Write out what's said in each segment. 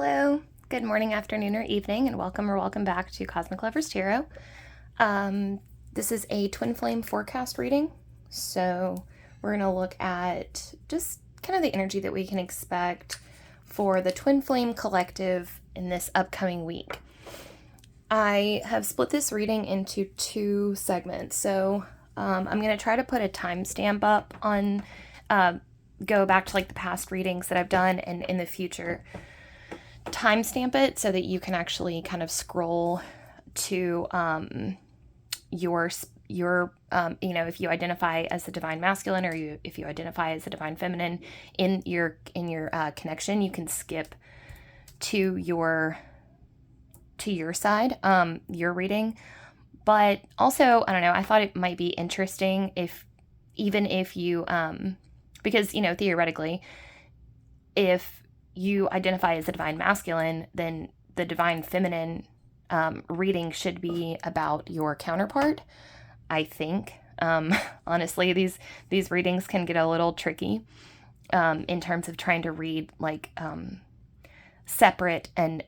Hello, good morning, afternoon, or evening, and welcome back to Cosmic Lovers Tarot. This is a twin flame forecast reading, so we're going to look at just kind of the energy that we can expect for the twin flame collective in this upcoming week. I have split this reading into two segments, so I'm going to try to put a timestamp up on, go back to like the past readings that I've done, and in the future timestamp it so that you can actually kind of scroll to your if you identify as the divine masculine, or if you identify as the divine feminine in your connection, you can skip to your side, your reading. But also, I don't know, I thought it might be interesting if you because theoretically, if you identify as the divine masculine, then the divine feminine reading should be about your counterpart, I think. Honestly, these readings can get a little tricky in terms of trying to read like separate and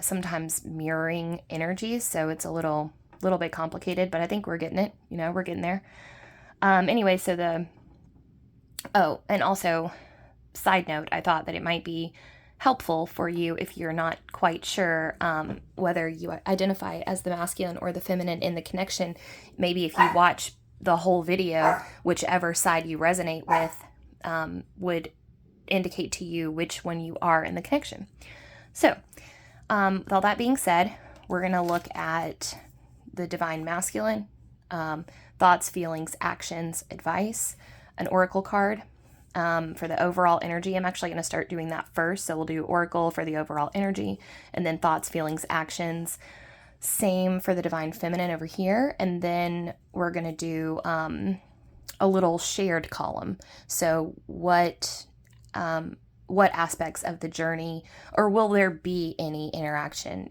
sometimes mirroring energies, so it's a little bit complicated, but I think we're getting it. We're getting there. Anyway, so and also, side note, I thought that it might be helpful for you if you're not quite sure whether you identify as the masculine or the feminine in the connection. Maybe if you watch the whole video, whichever side you resonate with would indicate to you which one you are in the connection. So, with all that being said, we're going to look at the divine masculine, thoughts, feelings, actions, advice, an oracle card. For the overall energy. I'm actually going to start doing that first. So we'll do oracle for the overall energy, and then thoughts, feelings, actions. Same for the divine feminine over here. And then we're going to do a little shared column. So what aspects of the journey, or will there be any interaction?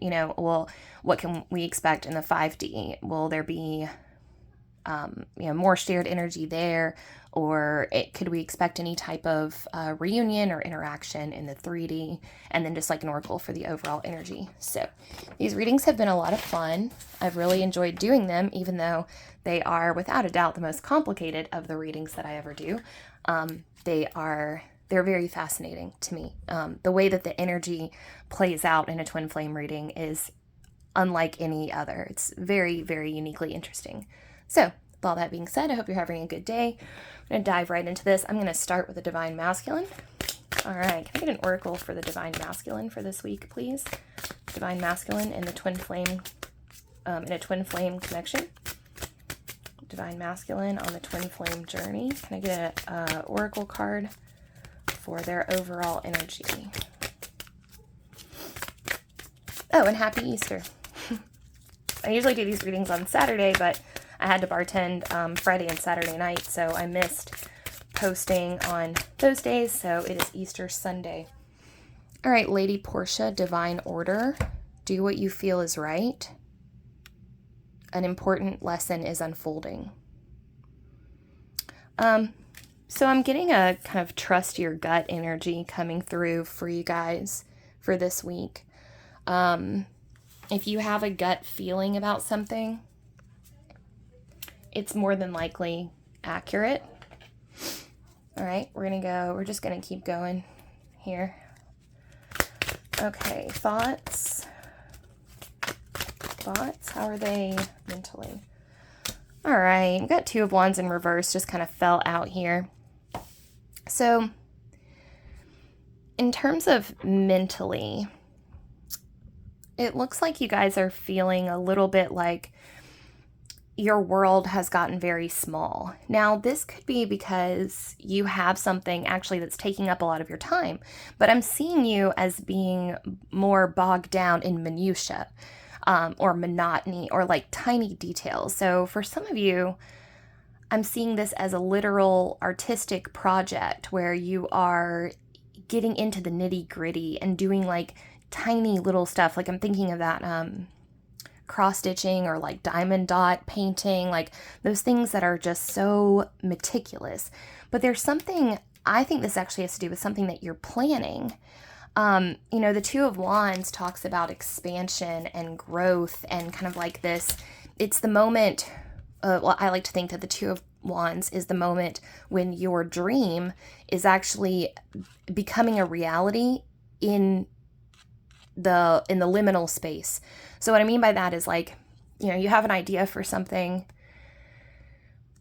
What can we expect in the 5D? Will there be more shared energy there, or could we expect any type of reunion or interaction in the 3D, and then just like an oracle for the overall energy. So these readings have been a lot of fun. I've really enjoyed doing them, even though they are without a doubt the most complicated of the readings that I ever do. They're very fascinating to me. The way that the energy plays out in a twin flame reading is unlike any other. It's very, very uniquely interesting. So, with all that being said, I hope you're having a good day. I'm going to dive right into this. I'm going to start with the divine masculine. All right, can I get an oracle for the divine masculine for this week, please? Divine masculine in the twin flame, in a twin flame connection. Divine masculine on the twin flame journey. Can I get an oracle card for their overall energy? Oh, and happy Easter. I usually do these readings on Saturday, but I had to bartend Friday and Saturday night, so I missed posting on those days, so it is Easter Sunday. All right, Lady Portia, divine order. Do what you feel is right. An important lesson is unfolding. So I'm getting a kind of trust your gut energy coming through for you guys for this week. If you have a gut feeling about something, it's more than likely accurate. All right, we're just going to keep going here. Okay, thoughts, how are they mentally? All right, I've got Two of Wands in reverse, just kind of fell out here. So, in terms of mentally, it looks like you guys are feeling a little bit like your world has gotten very small. Now, this could be because you have something actually that's taking up a lot of your time, but I'm seeing you as being more bogged down in minutia, or monotony, or like tiny details. So for some of you, I'm seeing this as a literal artistic project where you are getting into the nitty gritty and doing like tiny little stuff. Like I'm thinking of that cross stitching or like diamond dot painting, like those things that are just so meticulous. But there's something, I think this actually has to do with something that you're planning The Two of Wands talks about expansion and growth and kind of like this. It's the moment, I like to think that the Two of Wands is the moment when your dream is actually becoming a reality in the liminal space. So what I mean by that is like, you have an idea for something,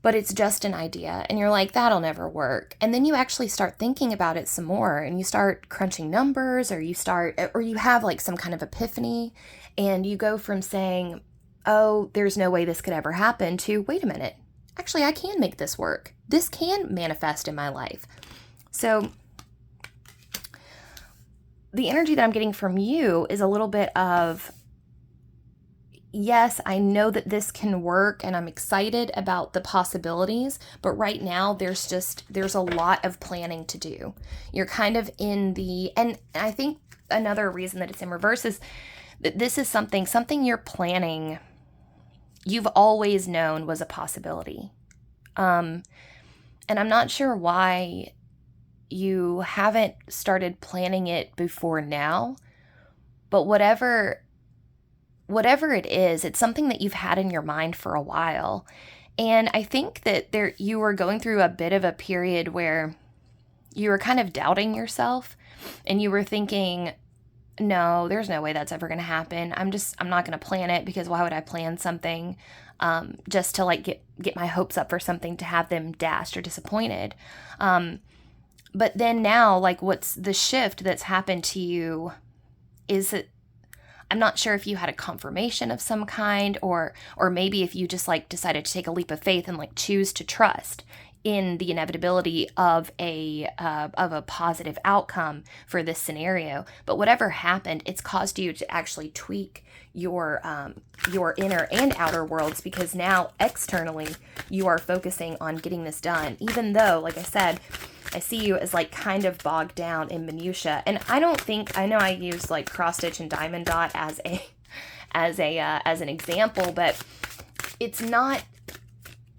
but it's just an idea, and you're like, that'll never work. And then you actually start thinking about it some more, and you start crunching numbers, or you have like some kind of epiphany, and you go from saying, oh, there's no way this could ever happen, to, wait a minute, actually, I can make this work. This can manifest in my life. So the energy that I'm getting from you is a little bit of, yes, I know that this can work and I'm excited about the possibilities, but right now there's a lot of planning to do. You're kind of and I think another reason that it's in reverse is that this is something you're planning, you've always known was a possibility. And I'm not sure why you haven't started planning it before now, but whatever it is, it's something that you've had in your mind for a while. And I think that you were going through a bit of a period where you were kind of doubting yourself, and you were thinking, no, there's no way that's ever going to happen. I'm not going to plan it, because why would I plan something just to like get my hopes up for something to have them dashed or disappointed. But then now, like, what's the shift that's happened to you is that I'm not sure if you had a confirmation of some kind, or maybe if you just like decided to take a leap of faith and like choose to trust in the inevitability of a positive outcome for this scenario. But whatever happened, it's caused you to actually tweak your inner and outer worlds, because now externally you are focusing on getting this done, even though, like I said, I see you as like kind of bogged down in minutia. And I know I used like cross stitch and diamond dot as an example, but it's not,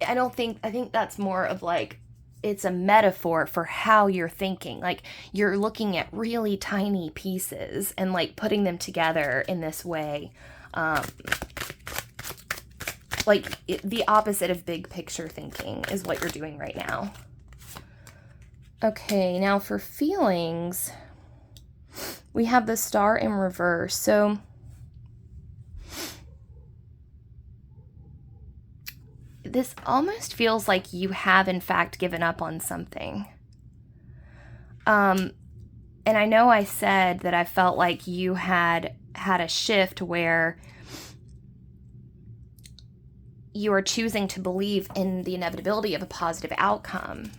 I think that's more of like, it's a metaphor for how you're thinking. Like, you're looking at really tiny pieces and like putting them together in this way. The opposite of big picture thinking is what you're doing right now. Okay, now for feelings, we have the Star in reverse. So this almost feels like you have in fact given up on something. And I know I said that I felt like you had a shift where you are choosing to believe in the inevitability of a positive outcome.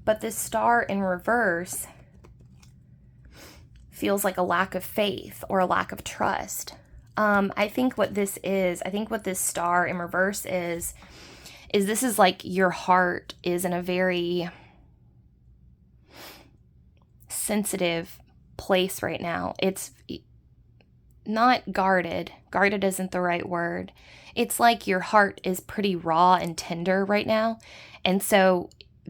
But this Star in reverse feels like a lack of faith or a lack of trust. I think what this Star in reverse is this is like your heart is in a very sensitive place right now. It's not guarded. Guarded isn't the right word. It's like your heart is pretty raw and tender right now. And so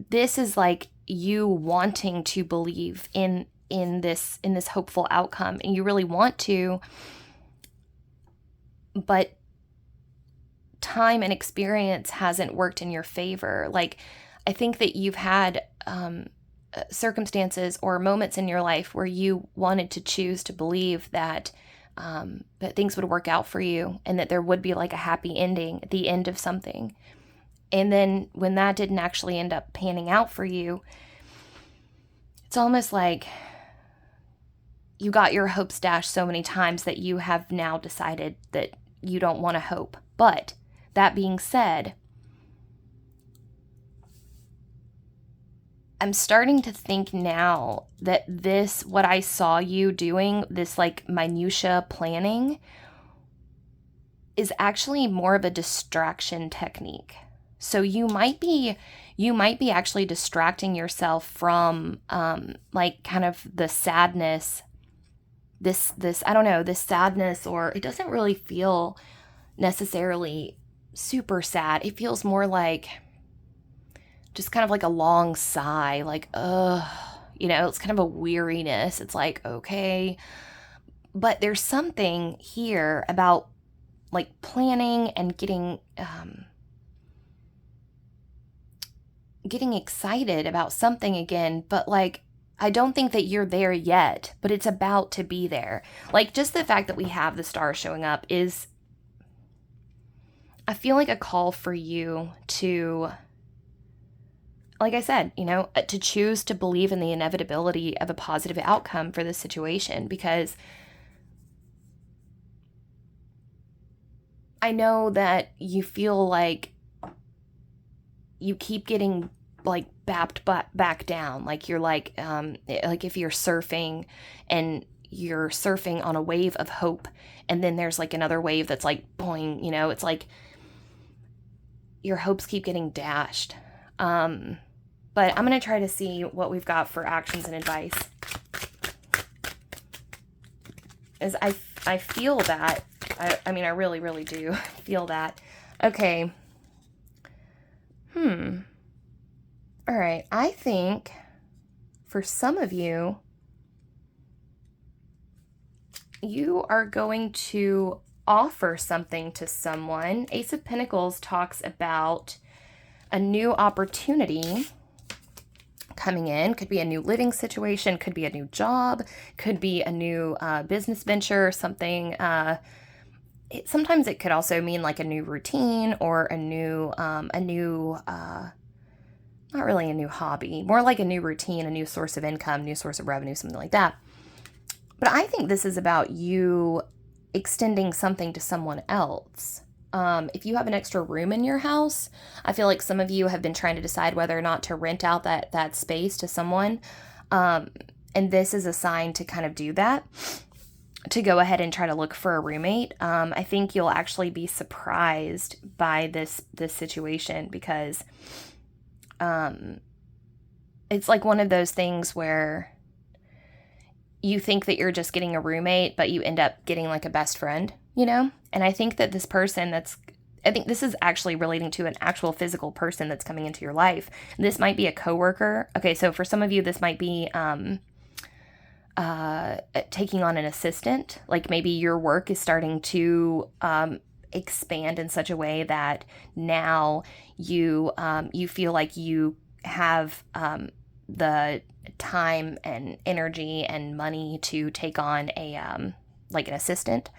this is like you wanting to believe in this hopeful outcome, and you really want to, but time and experience hasn't worked in your favor. Like, I think that you've had circumstances or moments in your life where you wanted to choose to believe that things would work out for you, and that there would be like a happy ending at the end of something. And then when that didn't actually end up panning out for you, it's almost like you got your hopes dashed so many times that you have now decided that you don't want to hope. But that being said, I'm starting to think now that what I saw you doing, this like minutia planning, is actually more of a distraction technique. So you might be actually distracting yourself from like kind of the sadness, this I don't know, this sadness, or it doesn't really feel necessarily super sad. It feels more like just kind of like a long sigh, like, ugh, It's kind of a weariness. It's like, okay, but there's something here about like planning and getting excited about something again, but like, I don't think that you're there yet, but it's about to be there. Like, just the fact that we have the stars showing up is, I feel like, a call for you to, like I said, to choose to believe in the inevitability of a positive outcome for this situation, because I know that you feel like you keep getting like back down. Like you're like if you're surfing and you're surfing on a wave of hope, and then there's like another wave that's like boing, it's like your hopes keep getting dashed. But I'm going to try to see what we've got for actions and advice. As I feel that. I mean, I really, really do feel that. Okay. All right. I think for some of you, you are going to offer something to someone. Ace of Pentacles talks about a new opportunity coming in. Could be a new living situation, could be a new job, could be a new business venture, something. Sometimes it could also mean like a new routine or a new, not really a new hobby, more like a new routine, a new source of income, new source of revenue, something like that. But I think this is about you extending something to someone else. If you have an extra room in your house, I feel like some of you have been trying to decide whether or not to rent out that space to someone. And this is a sign to kind of do that, to go ahead and try to look for a roommate. I think you'll actually be surprised by this situation, because it's like one of those things where you think that you're just getting a roommate, but you end up getting like a best friend, And I think that this person I think this is actually relating to an actual physical person that's coming into your life. This might be a coworker. Okay, so for some of you, this might be taking on an assistant. Like maybe your work is starting to expand in such a way that now you feel like you have the time and energy and money to take on like an assistant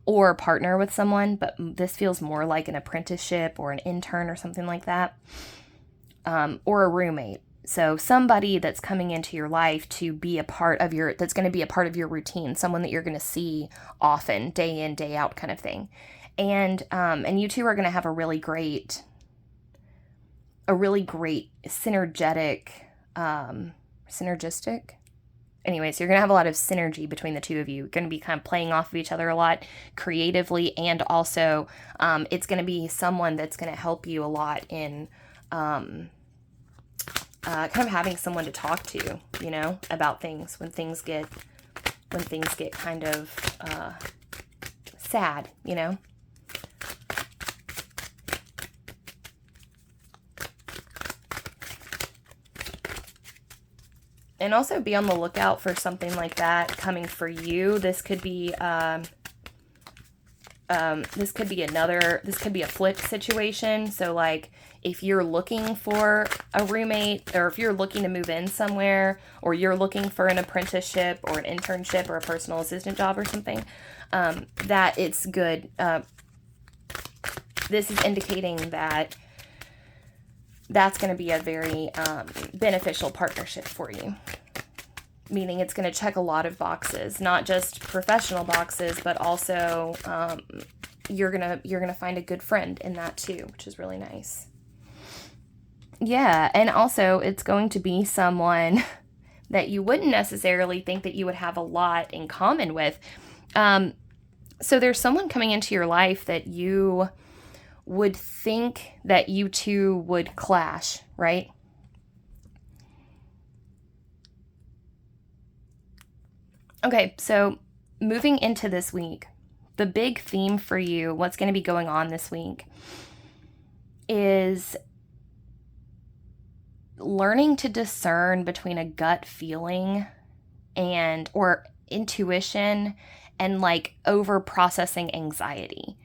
or partner with someone, but this feels more like an apprenticeship or an intern or something like that, or a roommate. So somebody that's coming into your life to be that's going to be a part of your routine, someone that you're going to see often, day in, day out kind of thing. And you two are going to have a really great synergistic. Anyways, you're going to have a lot of synergy between the two of you. You're going to be kind of playing off of each other a lot creatively, and also it's going to be someone that's going to help you a lot in kind of having someone to talk to, about things when things get kind of sad, And also be on the lookout for something like that coming for you. This could be a flip situation. So like if you're looking for a roommate, or if you're looking to move in somewhere, or you're looking for an apprenticeship or an internship or a personal assistant job or something, that it's good. This is indicating that that's going to be a very beneficial partnership for you. Meaning it's going to check a lot of boxes, not just professional boxes, but also you're gonna find a good friend in that too, which is really nice. Yeah, and also it's going to be someone that you wouldn't necessarily think that you would have a lot in common with. So there's someone coming into your life that you would think that you two would clash, right? Okay, so moving into this week, the big theme for you, what's going to be going on this week, is learning to discern between a gut feeling and or intuition and like over processing anxiety.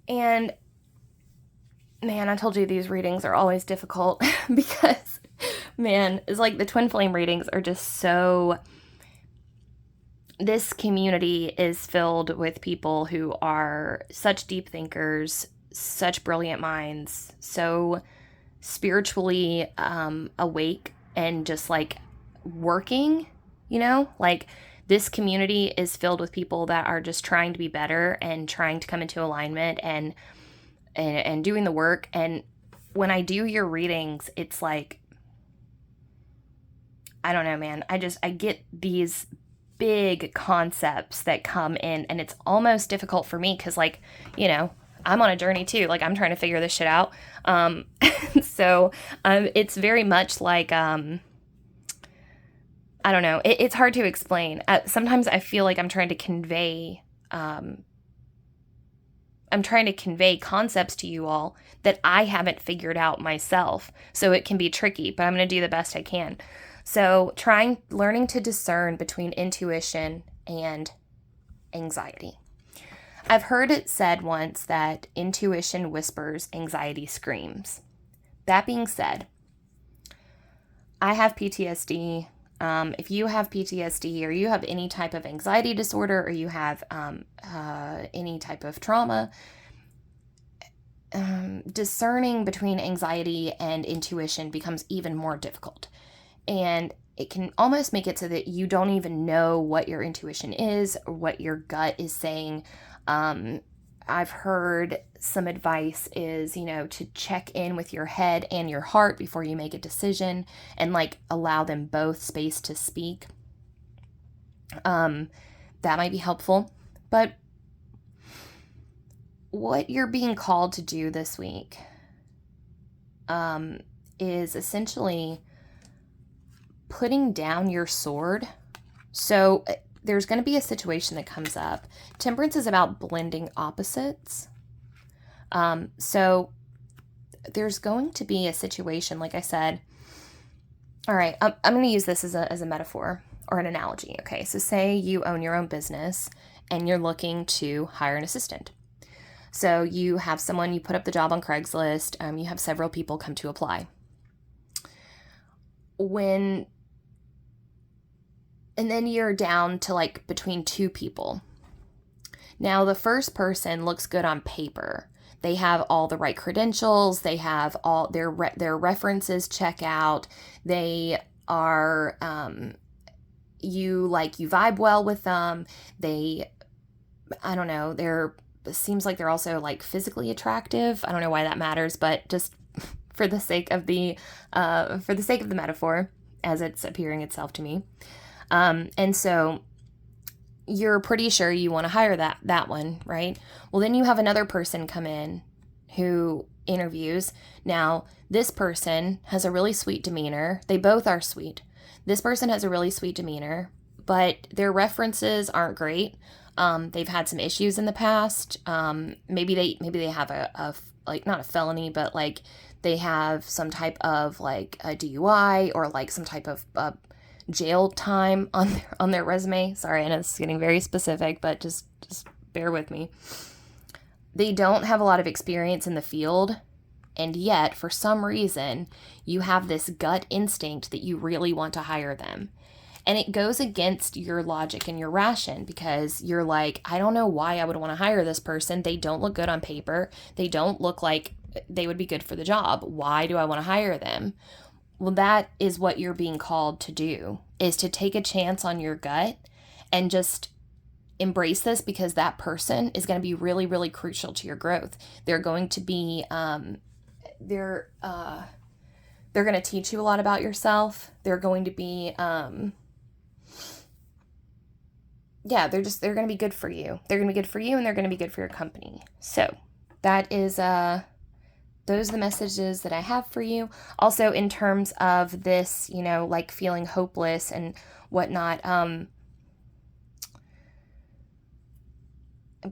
And man, I told you these readings are always difficult because man, it's like the twin flame readings are just so, this community is filled with people who are such deep thinkers, such brilliant minds, so spiritually awake and just like working, like this community is filled with people that are just trying to be better and trying to come into alignment and doing the work. And when I do your readings, it's like, I don't know, man, I get these big concepts that come in, and it's almost difficult for me because like, I'm on a journey too. Like I'm trying to figure this shit out. So it's very much like, I don't know. It's hard to explain. Sometimes I feel like I'm trying to convey concepts to you all that I haven't figured out myself. So it can be tricky, but I'm going to do the best I can. So learning to discern between intuition and anxiety. I've heard it said once that intuition whispers, anxiety screams. That being said, I have PTSD. If you have PTSD or you have any type of anxiety disorder or you have any type of trauma, discerning between anxiety and intuition becomes even more difficult. And it can almost make it so that you don't even know what your intuition is or what your gut is saying. I've heard some advice is, to check in with your head and your heart before you make a decision and like allow them both space to speak. That might be helpful. But what you're being called to do this week is essentially putting down your sword. So there's going to be a situation that comes up. Temperance is about blending opposites. So there's going to be a situation, like I said. All right, I'm going to use this as a metaphor or an analogy. Okay, so say you own your own business and you're looking to hire an assistant. So you have someone, you put up the job on Craigslist, you have several people come to apply. And then you're down to like between two people. Now the first person looks good on paper. They have all the right credentials. They have all their references check out. They are, you vibe well with them. I don't know, it seems like they're also like physically attractive. I don't know why that matters, but just for the sake of the metaphor as it's appearing itself to me. And so you're pretty sure you want to hire that one, right? Well, then you have another person come in who interviews. Now, this person has a really sweet demeanor. They both are sweet. This person has a really sweet demeanor, but their references aren't great. They've had some issues in the past. Maybe they have a like not a felony, but like they have some type of like a DUI or like some type of jail time on their resume. Sorry, I know this is getting very specific, but just bear with me. They don't have a lot of experience in the field, and yet for some reason you have this gut instinct that you really want to hire them. And it goes against your logic and your ration because you're like, I don't know why I would want to hire this person. They don't look good on paper. They don't look like they would be good for the job. Why do I want to hire them? Well, that is what you're being called to do, is to take a chance on your gut and just embrace this because that person is going to be really, really crucial to your growth. They're going to be, they're going to teach you a lot about yourself. They're going to be, they're going to be good for you. They're going to be good for you and they're going to be good for your company. So that is, those are the messages that I have for you. Also, in terms of this, like feeling hopeless and whatnot, I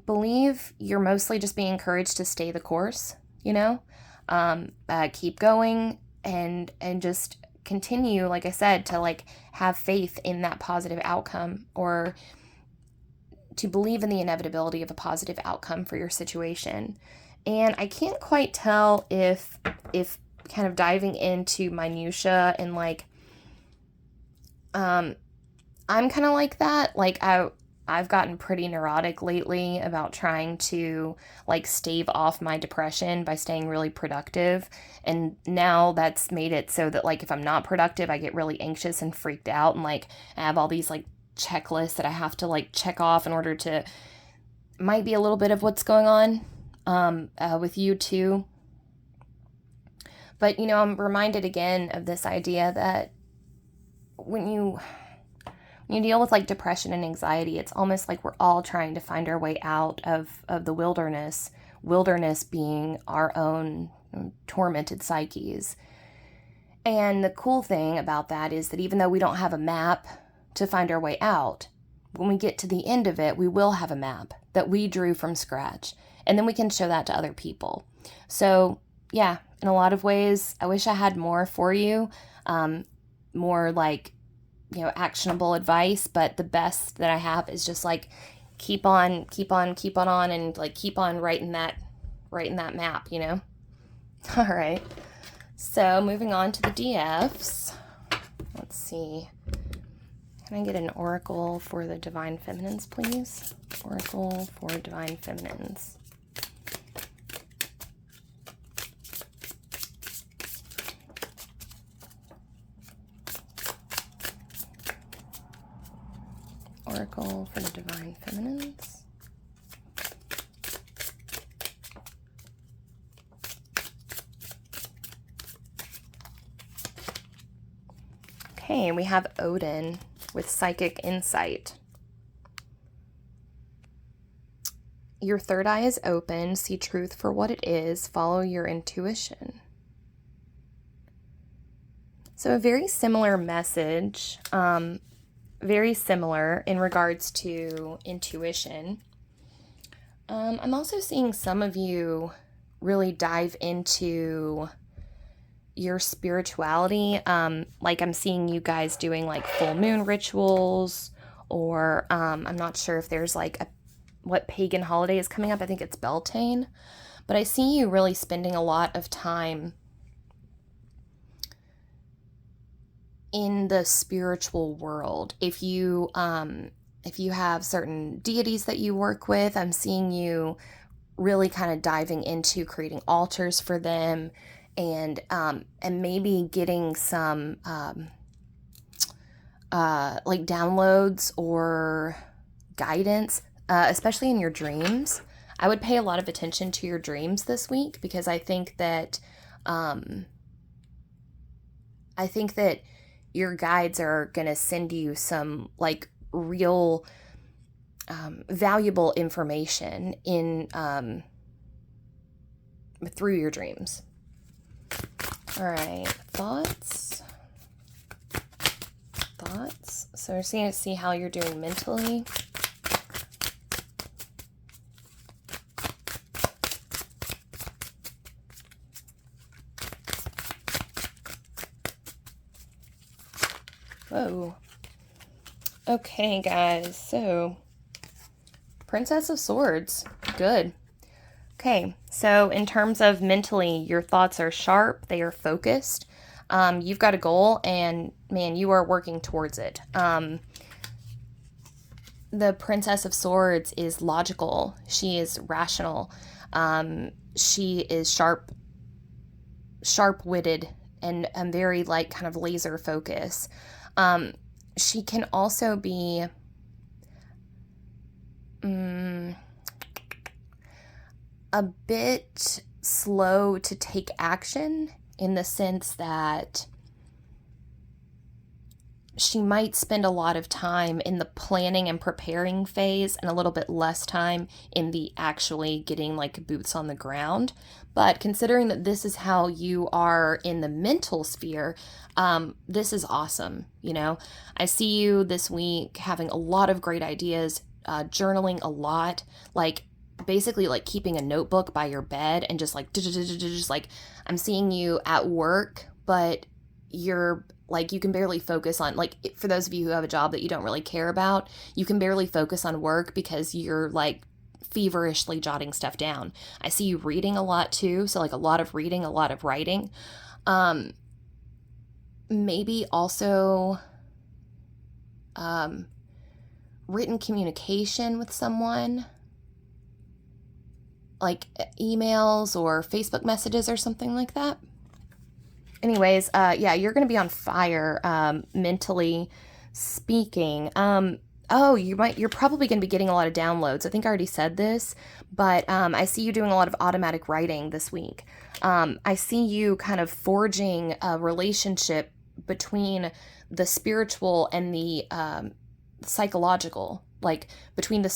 believe you're mostly just being encouraged to stay the course, keep going. and just continue, like I said, to like have faith in that positive outcome, or to believe in the inevitability of a positive outcome for your situation. And I can't quite tell if kind of diving into minutia and like I'm kind of like that. Like I've gotten pretty neurotic lately about trying to like stave off my depression by staying really productive. And now that's made it so that like if I'm not productive, I get really anxious and freaked out, and like I have all these like checklists that I have to like check off in order to, might be a little bit of what's going on with you too. But, I'm reminded again of this idea that when you deal with like depression and anxiety, it's almost like we're all trying to find our way out of the wilderness being our own tormented psyches. And the cool thing about that is that even though we don't have a map to find our way out, when we get to the end of it, we will have a map that we drew from scratch. And then we can show that to other people. So yeah, in a lot of ways, I wish I had more for you, more like, actionable advice, but the best that I have is just like keep on, and like keep on writing that map, All right. So moving on to the DFs. Let's see. Can I get an oracle for the Divine Feminines, please? Oracle for Divine Feminines. Oracle for the Divine Feminines. Okay, we have Odin with Psychic Insight. Your third eye is open. See truth for what it is. Follow your intuition. So a very similar message, very similar in regards to intuition. I'm also seeing some of you really dive into your spirituality. Like I'm seeing you guys doing like full moon rituals, or I'm not sure if there's like what pagan holiday is coming up. I think it's Beltane. But I see you really spending a lot of time in the spiritual world. If you have certain deities that you work with, I'm seeing you really kind of diving into creating altars for them, and maybe getting some like downloads or guidance, especially in your dreams. I would pay a lot of attention to your dreams this week, because I think that your guides are going to send you some like real valuable information in through your dreams. All right, thoughts. So we're seeing to see how you're doing mentally. Whoa. Okay, guys, so Princess of Swords. Good. Okay, so in terms of mentally, your thoughts are sharp, they are focused. You've got a goal, and man, you are working towards it. The Princess of Swords is logical. She is rational. She is sharp-witted, and very like kind of laser focus. She can also be a bit slow to take action, in the sense that she might spend a lot of time in the planning and preparing phase, and a little bit less time in the actually getting like boots on the ground. But considering that this is how you are in the mental sphere, this is awesome. I see you this week having a lot of great ideas, journaling a lot, like basically like keeping a notebook by your bed, and just like I'm seeing you at work but you're like, you can barely focus on, like, for those of you who have a job that you don't really care about, you can barely focus on work because you're like feverishly jotting stuff down. I see you reading a lot too. So like a lot of reading, a lot of writing. Maybe also written communication with someone, like emails or Facebook messages or something like that. Anyways, yeah, you're going to be on fire, mentally speaking. You're probably going to be getting a lot of downloads. I think I already said this, but I see you doing a lot of automatic writing this week. I see you kind of forging a relationship between the spiritual and the psychological, like between the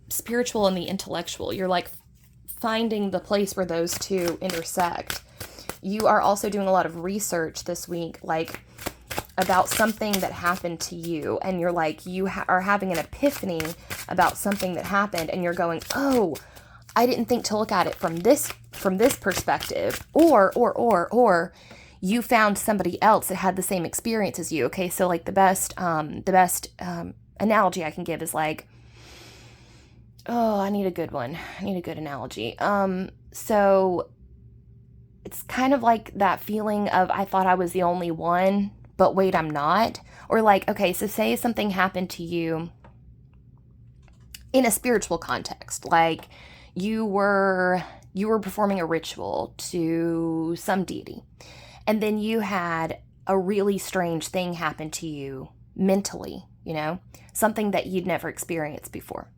spiritual and the intellectual. You're like finding the place where those two intersect. You are also doing a lot of research this week, like about something that happened to you, and you're like, you are having an epiphany about something that happened, and you're going, oh, I didn't think to look at it from this perspective, or you found somebody else that had the same experience as you. Okay, so like the best analogy I can give is like, oh, I need a good one. I need a good analogy. So it's kind of like that feeling of, I thought I was the only one, but wait, I'm not. Or like, okay, so say something happened to you in a spiritual context, like you were performing a ritual to some deity, and then you had a really strange thing happen to you mentally, something that you'd never experienced before.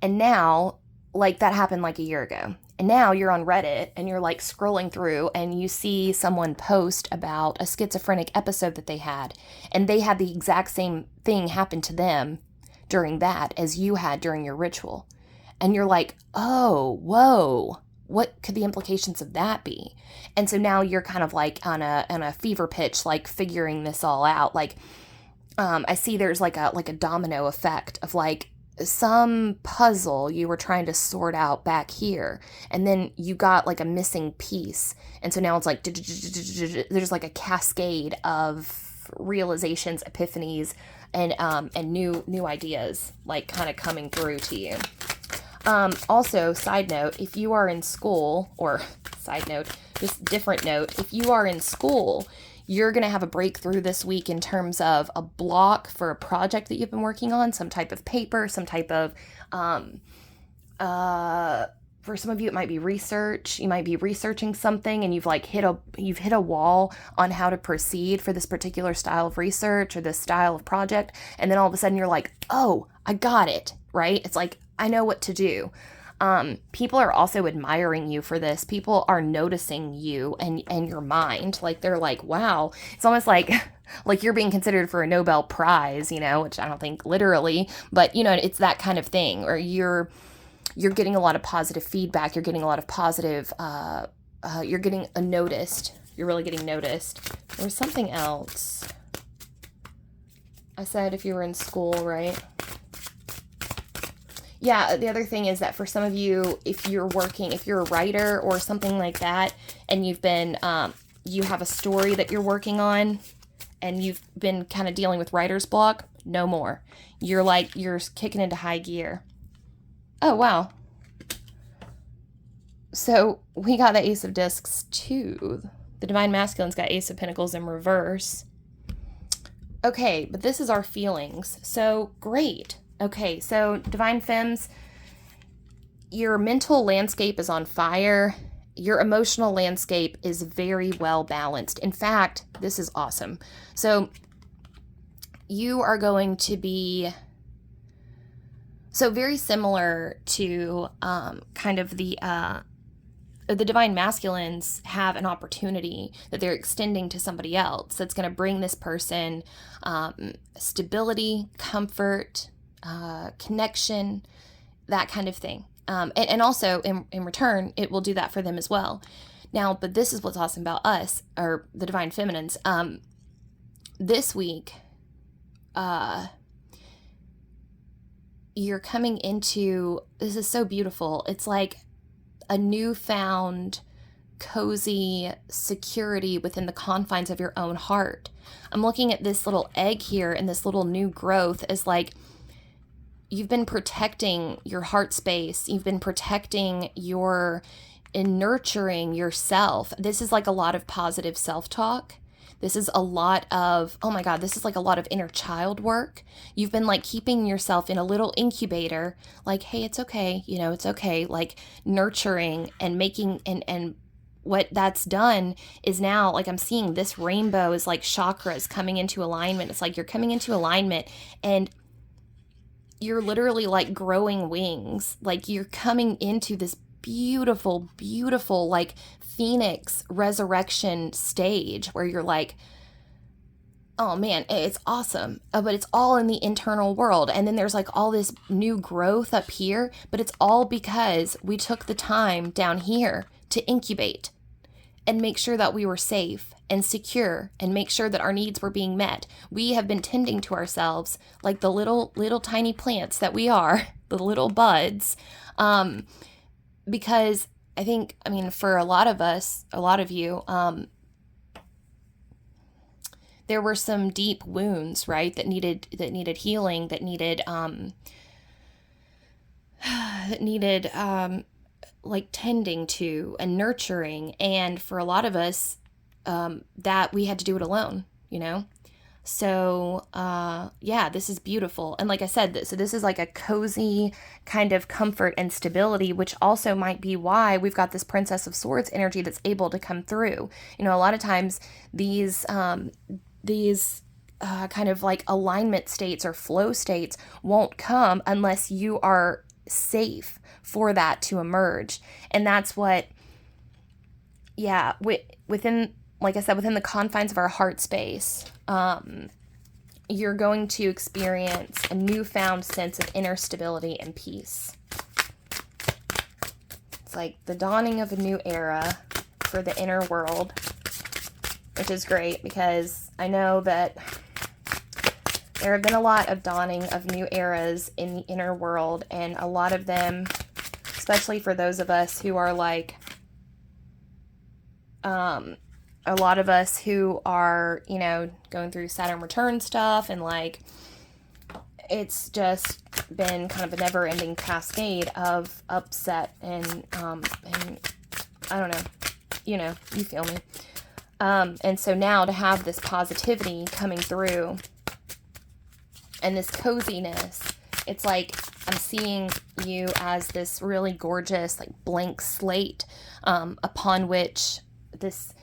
And now, like that happened like a year ago. And now you're on Reddit and you're like scrolling through and you see someone post about a schizophrenic episode that they had. And they had the exact same thing happen to them during that as you had during your ritual. And you're like, oh, whoa, what could the implications of that be? And so now you're kind of like on a fever pitch, like figuring this all out. Like, I see there's like a domino effect of like, some puzzle you were trying to sort out back here, and then you got like a missing piece, and so now it's like there's like a cascade of realizations, epiphanies, and new ideas like kind of coming through to you. Also, side note, if you are in school, or side note, just different note, if you are in school, you're going to have a breakthrough this week in terms of a block for a project that you've been working on, some type of paper, some type of, for some of you, it might be research. You might be researching something and you've like hit a wall on how to proceed for this particular style of research or this style of project. And then all of a sudden you're like, oh, I got it, right? It's like, I know what to do. People are also admiring you for this. People are noticing you and your mind. Like, they're like, wow. It's almost like you're being considered for a Nobel Prize, which I don't think literally, but it's that kind of thing. Or you're getting a lot of positive feedback. You're getting a lot of positive, you're getting noticed. You're really getting noticed. There was something else. I said if you were in school, right? Yeah, the other thing is that for some of you, if you're a writer or something like that, and you've been, you have a story that you're working on, and you've been kind of dealing with writer's block, no more. You're kicking into high gear. Oh, wow. So we got the Ace of Discs too. The Divine Masculine's got Ace of Pentacles in reverse. Okay, but this is our feelings. So great. Okay, so Divine Femmes, your mental landscape is on fire. Your emotional landscape is very well balanced. In fact, this is awesome. So you are going to be, so very similar to kind of the Divine Masculines have an opportunity that they're extending to somebody else that's going to bring this person stability, comfort, connection, that kind of thing. And also in return, it will do that for them as well. Now, but this is what's awesome about us, or the Divine Feminines. This week, you're coming into, this is so beautiful. It's like a newfound cozy security within the confines of your own heart. I'm looking at this little egg here and this little new growth as like you've been protecting your heart space. You've been protecting and nurturing yourself. This is like a lot of positive self-talk. This is a lot of, oh my God, this is like a lot of inner child work. You've been like keeping yourself in a little incubator, like, hey, it's okay, it's okay, like nurturing and making, and what that's done is now, like I'm seeing this rainbow is like chakras coming into alignment. It's like you're coming into alignment and you're literally like growing wings. Like you're coming into this beautiful, beautiful, like phoenix resurrection stage where you're like, oh man, it's awesome. But it's all in the internal world. And then there's like all this new growth up here, but it's all because we took the time down here to incubate and make sure that we were safe and secure and make sure that our needs were being met. We have been tending to ourselves like the little tiny plants that we are, the little buds, because I mean, for a lot of us, a lot of you, there were some deep wounds, right, that needed healing, that needed like tending to and nurturing. And for a lot of us, that we had to do it alone, So, yeah, this is beautiful. And like I said, this is like a cozy kind of comfort and stability, which also might be why we've got this Princess of Swords energy that's able to come through. A lot of times these kind of like alignment states or flow states won't come unless you are safe for that to emerge. And that's what, yeah, within, like I said, within the confines of our heart space, you're going to experience a newfound sense of inner stability and peace. It's like the dawning of a new era for the inner world, which is great because I know that there have been a lot of dawning of new eras in the inner world, and a lot of them, especially for those of us who are like, a lot of us who are, going through Saturn return stuff, and like, it's just been kind of a never-ending cascade of upset and I don't know, you feel me. And so now to have this positivity coming through and this coziness, it's like I'm seeing you as this really gorgeous, like blank slate, upon which this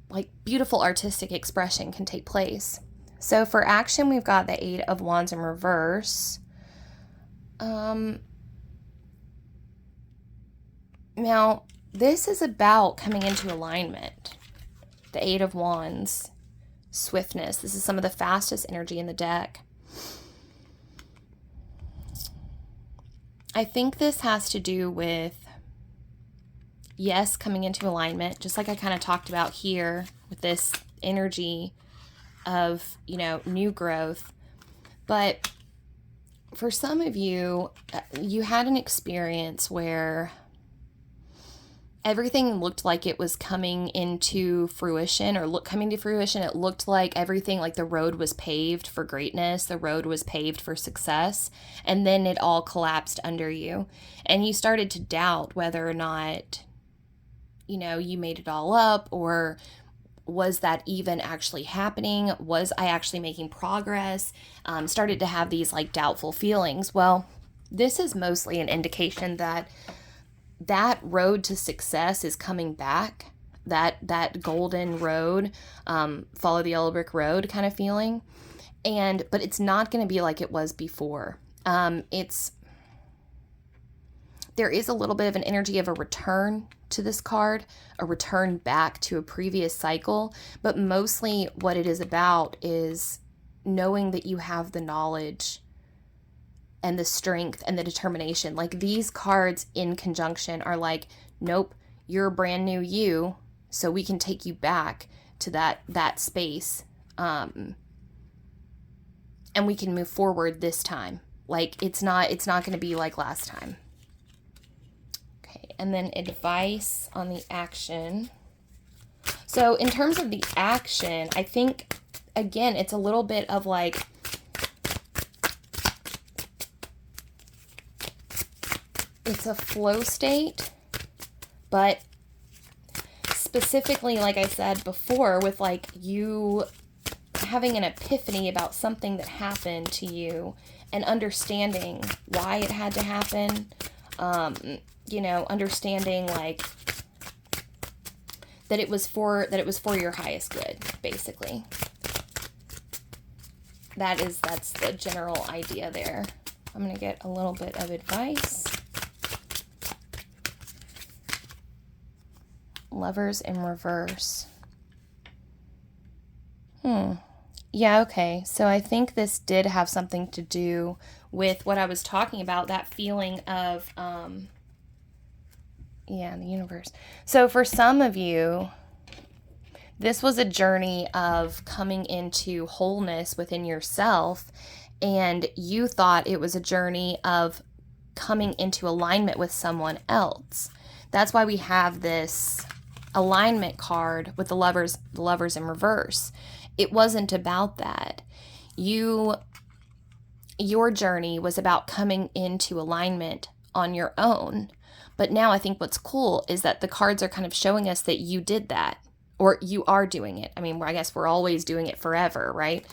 like beautiful artistic expression can take place. So for action, we've got the Eight of Wands in reverse. Now, this is about coming into alignment. The Eight of Wands, swiftness. This is some of the fastest energy in the deck. I think this has to do with, yes, coming into alignment, just like I kind of talked about here with this energy of, new growth. But for some of you, you had an experience where everything looked like it was coming into fruition coming to fruition. It looked like everything, like the road was paved for greatness. The road was paved for success. And then it all collapsed under you. And you started to doubt whether or not, you made it all up, or was that even actually happening? Was I actually making progress? Started to have these like doubtful feelings. Well, this is mostly an indication that road to success is coming back, that golden road, follow the yellow brick road kind of feeling. But it's not going to be like it was before. There is a little bit of an energy of a return to this card, a return back to a previous cycle, but mostly what it is about is knowing that you have the knowledge and the strength and the determination. Like these cards in conjunction are like, nope, you're a brand new you, so we can take you back to that space, and we can move forward this time. Like it's not going to be like last time. Okay, and then advice on the action. So in terms of the action, I think, again, it's a little bit of like, it's a flow state, but specifically, like I said before, with like you having an epiphany about something that happened to you and understanding why it had to happen, understanding like that it was for your highest good, basically. That's the general idea there. I'm going to get a little bit of advice. Lovers in reverse. Yeah, okay. So I think this did have something to do with what I was talking about, that feeling of, the universe. So for some of you, this was a journey of coming into wholeness within yourself, and you thought it was a journey of coming into alignment with someone else. That's why we have this alignment card with the lovers in reverse. It wasn't about that. Your journey was about coming into alignment on your own. But now I think what's cool is that the cards are kind of showing us that you did that, or you are doing it. I mean, I guess we're always doing it forever, right?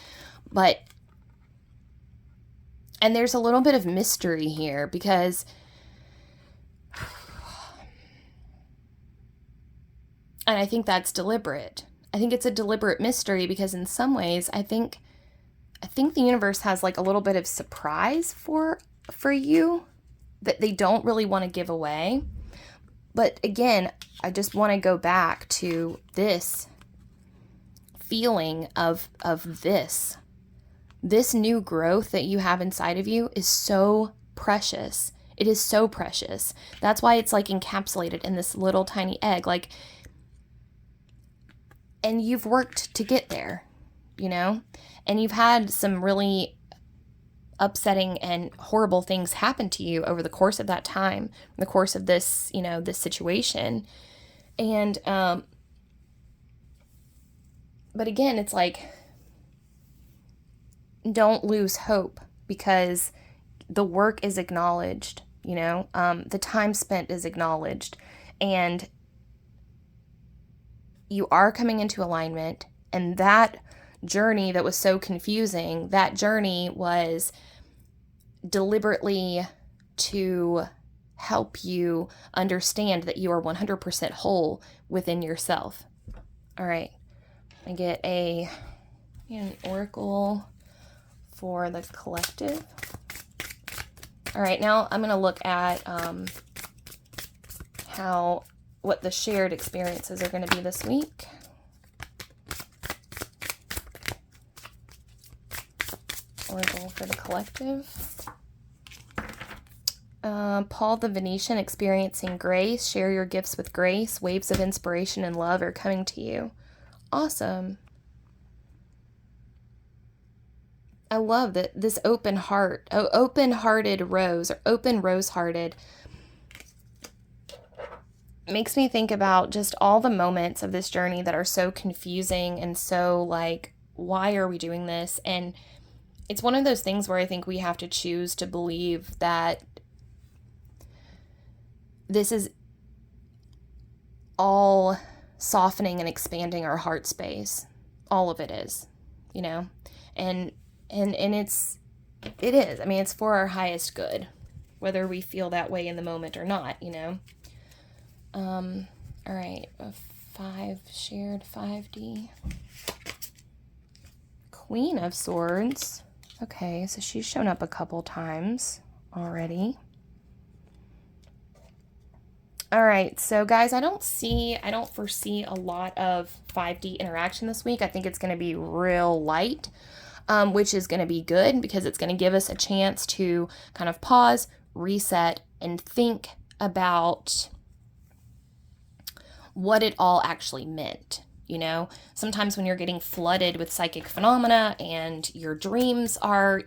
And there's a little bit of mystery here, because and I think that's deliberate. I think it's a deliberate mystery, because in some ways, I think the universe has like a little bit of surprise for you that they don't really want to give away. But again, I just want to go back to this feeling of this new growth that you have inside of you is so precious. It is so precious. That's why it's like encapsulated in this little tiny egg, like. And you've worked to get there, and you've had some really upsetting and horrible things happen to you over the course of that time, in the course of this, this situation. And, but again, it's like, don't lose hope, because the work is acknowledged, the time spent is acknowledged, and you are coming into alignment. And that journey that was so confusing, that journey was deliberately to help you understand that you are 100% whole within yourself. All right. I get an oracle for the collective. All right. Now I'm going to look at what the shared experiences are going to be this week. Oracle for the collective. Paul the Venetian, experiencing grace. Share your gifts with grace. Waves of inspiration and love are coming to you. Awesome. I love that this open-hearted rose, or open rose-hearted, makes me think about just all the moments of this journey that are so confusing and so like, why are we doing this? And it's one of those things where I think we have to choose to believe that this is all softening and expanding our heart space. All of it is, and it is. I mean, it's for our highest good, whether we feel that way in the moment or not, all right, a 5 shared 5D. Queen of Swords. Okay, so she's shown up a couple times already. All right, so guys, I don't foresee a lot of 5D interaction this week. I think it's going to be real light, which is going to be good, because it's going to give us a chance to kind of pause, reset, and think about what it all actually meant. Sometimes when you're getting flooded with psychic phenomena and your dreams are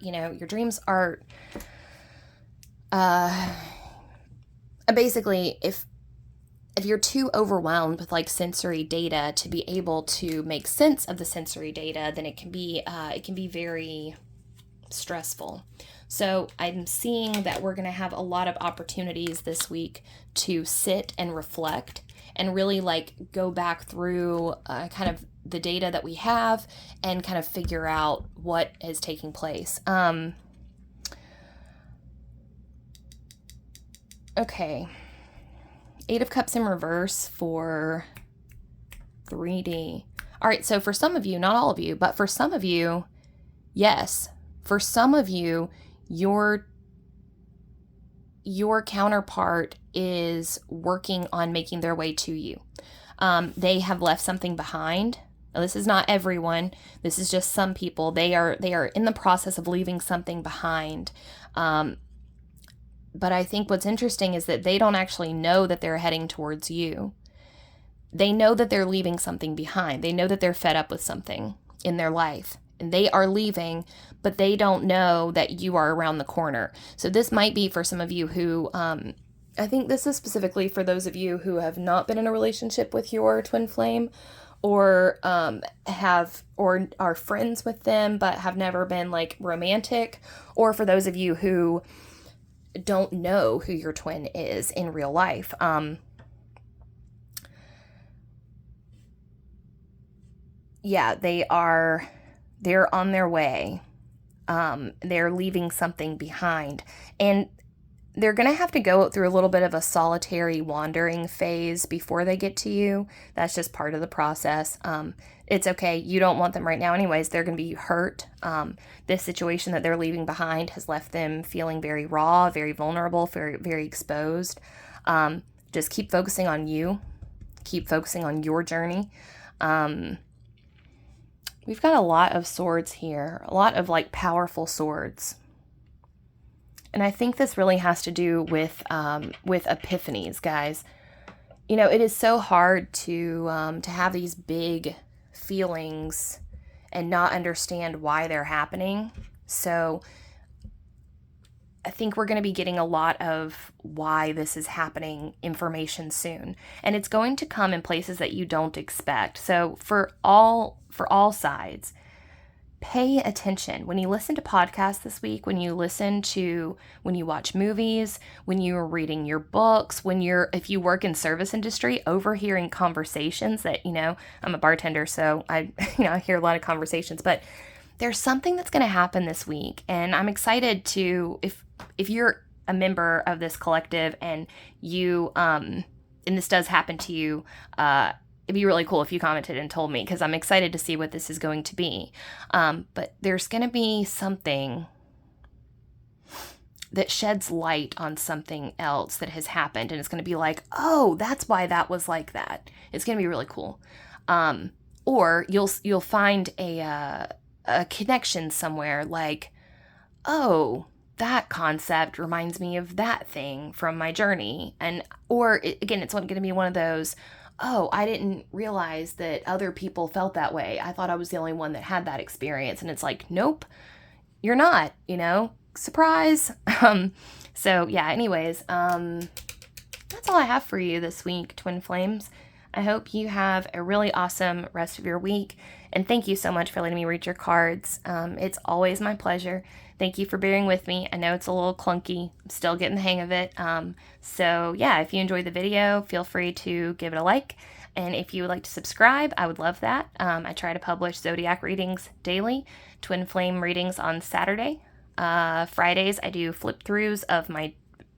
basically, if if you're too overwhelmed with like sensory data to be able to make sense of the sensory data, then it can be very stressful. So I'm seeing that we're going to have a lot of opportunities this week to sit and reflect and really like go back through kind of the data that we have and kind of figure out what is taking place. Okay. 8 of Cups in reverse for 3D. All right, so for some of you, not all of you, but for some of you, yes. For some of you, your counterpart is working on making their way to you. They have left something behind. Now, this is not everyone. This is just some people. They are in the process of leaving something behind. But I think what's interesting is that they don't actually know that they're heading towards you. They know that they're leaving something behind. They know that they're fed up with something in their life. And they are leaving, but they don't know that you are around the corner. So this might be for some of you who, I think this is specifically for those of you who have not been in a relationship with your twin flame, or or are friends with them but have never been like romantic, or for those of you who don't know who your twin is in real life. Yeah, they're on their way. They're leaving something behind, and they're going to have to go through a little bit of a solitary wandering phase before they get to you. That's just part of the process. It's okay. You don't want them right now anyways. They're going to be hurt. This situation that they're leaving behind has left them feeling very raw, very vulnerable, very, very exposed. Just keep focusing on you. Keep focusing on your journey. We've got a lot of swords here, a lot of like powerful swords. And I think this really has to do with epiphanies, guys. You know, it is so hard to have these big feelings and not understand why they're happening. So I think we're going to be getting a lot of why this is happening information soon. And it's going to come in places that you don't expect. So for all sides, pay attention. When you listen to podcasts this week, when you watch movies, when you're reading your books, if you work in service industry, overhearing conversations that, I'm a bartender, so I hear a lot of conversations, but there's something that's going to happen this week. And I'm excited to, if you're a member of this collective and you, and this does happen to you, it'd be really cool if you commented and told me, because I'm excited to see what this is going to be. But there's going to be something that sheds light on something else that has happened. And it's going to be like, oh, that's why that was like that. It's going to be really cool. Or you'll find a connection somewhere like, oh, that concept reminds me of that thing from my journey. Again, it's going to be one of those, oh, I didn't realize that other people felt that way. I thought I was the only one that had that experience. And it's like, nope, you're not, surprise. So yeah, anyways, that's all I have for you this week, Twin Flames. I hope you have a really awesome rest of your week. And thank you so much for letting me read your cards. It's always my pleasure. Thank you for bearing with me. I know it's a little clunky. I'm still getting the hang of it. So yeah, if you enjoyed the video, feel free to give it a like. And if you would like to subscribe, I would love that. I try to publish zodiac readings daily, twin flame readings on Saturday. Fridays, I do flip throughs of my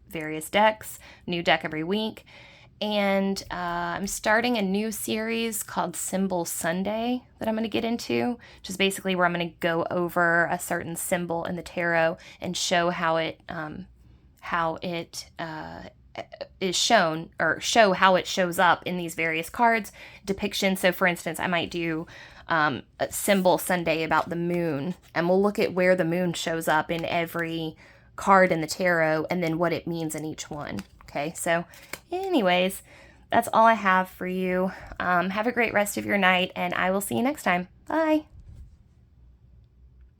various decks, new deck every week. And I'm starting a new series called Symbol Sunday that I'm going to get into, which is basically where I'm going to go over a certain symbol in the tarot and show how it is shown, or show how it shows up in these various cards, depictions. So for instance, I might do a Symbol Sunday about the moon, and we'll look at where the moon shows up in every card in the tarot and then what it means in each one. Okay, so anyways, that's all I have for you. Have a great rest of your night, and I will see you next time. Bye.